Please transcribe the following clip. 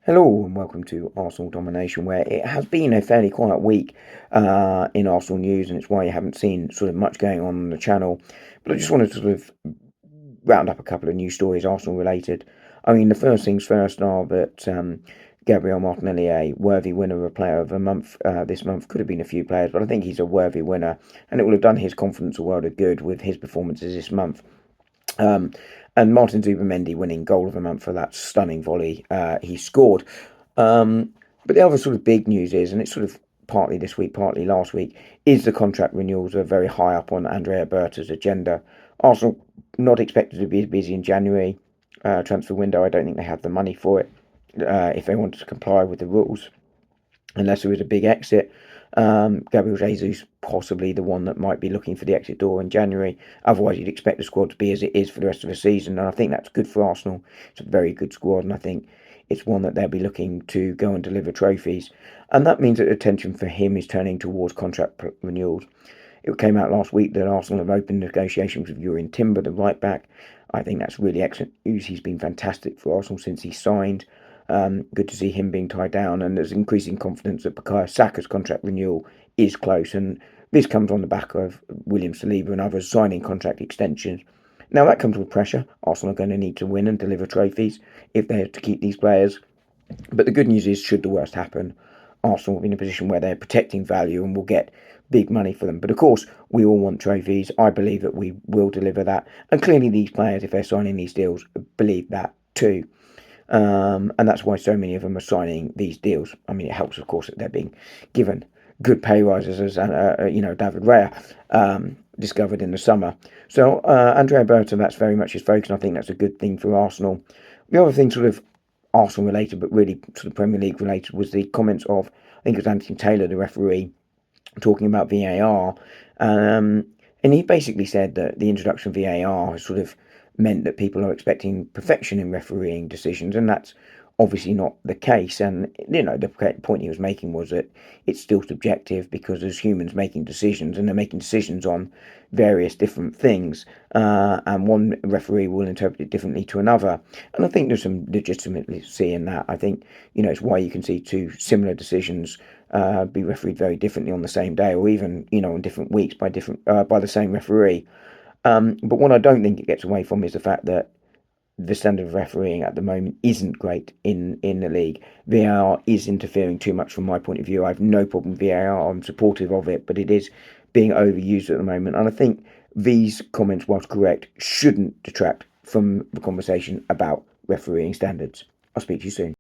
Hello and welcome to Arsenal Domination, where it has been a fairly quiet week in Arsenal news, and it's why you haven't seen sort of much going on the channel. But I just wanted to sort of round up a couple of news stories, Arsenal related. I mean, the first things first are that Gabriel Martinelli, a worthy winner of Player of the Month this month, could have been a few players, but I think he's a worthy winner, and it would have done his confidence a world of good with his performances this month. Um, and Martin Zubimendi winning goal of the month for that stunning volley he scored. But the other sort of big news is, and it's sort of partly this week, partly last week, is the contract renewals are very high up on Andrea Berta's agenda. Arsenal not expected to be as busy in January transfer window. I don't think they have the money for it if they wanted to comply with the rules, unless there was a big exit. Gabriel Jesus possibly the one that might be looking for the exit door in January. Otherwise, you'd expect the squad to be as it is for the rest of the season, and I think that's good for Arsenal. It's a very good squad, and I think it's one that they'll be looking to go and deliver trophies. And that means that attention for him is turning towards contract renewals. It came out last week that Arsenal have opened negotiations with Jurrien Timber, the right back. I think that's really excellent news. He's been fantastic for Arsenal since he signed. Good to see him being tied down, and there's increasing confidence that Bukayo Saka's contract renewal is close, and this comes on the back of William Saliba and others signing contract extensions. Now that comes with pressure. Arsenal are going to need to win and deliver trophies if they are to keep these players. But the good news is, should the worst happen, Arsenal will be in a position where they're protecting value and will get big money for them. But of course, we all want trophies. I believe that we will deliver that. And clearly, these players, if they're signing these deals, believe that too. And that's why so many of them are signing these deals. I mean, it helps, of course, that they're being given good pay rises, as David Raya discovered in the summer. So Andrea Berta, that's very much his focus, and I think that's a good thing for Arsenal. The other thing, sort of Arsenal related, but really sort of Premier League related, was the comments of, I think it was Anthony Taylor, the referee, talking about VAR. And he basically said that the introduction of VAR has sort of meant that people are expecting perfection in refereeing decisions, and that's obviously not the case. And the point he was making was that it's still subjective because there's humans making decisions, and they're making decisions on various different things, and one referee will interpret it differently to another. And I think there's some legitimacy in that. I think it's why you can see two similar decisions be refereed very differently on the same day, or even in different weeks by the same referee. But what I don't think it gets away from is the fact that the standard of refereeing at the moment isn't great in the league. VAR is interfering too much from my point of view. I have no problem with VAR. I'm supportive of it, but it is being overused at the moment. And I think these comments, whilst correct, shouldn't detract from the conversation about refereeing standards. I'll speak to you soon.